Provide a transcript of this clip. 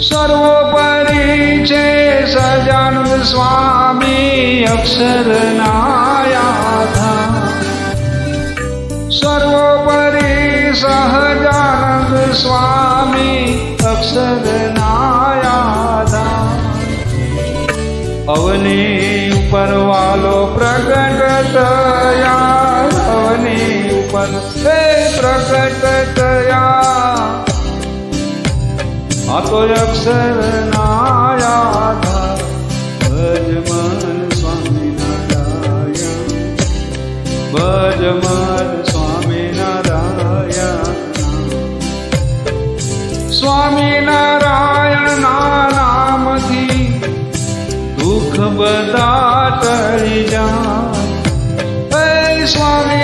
સર્વોપરી છે સહજાનંદ સ્વામી અક્ષરના આધાર. સર્વોપરી સહજાનંદ સ્વામી અક્ષરના આધાર. અવની ઉપર વાલો પ્રગટ થયા, અવની ઉપર પ્રગટ થયા. આ તો અક્ષરના આધાર. ભજ મન સ્વામિનારાયણ, ભજ મન સ્વામિનારાયણ. સ્વામિનારાયણ ના નામથી દુઃખ બધા ટળી જાય. સ્વામી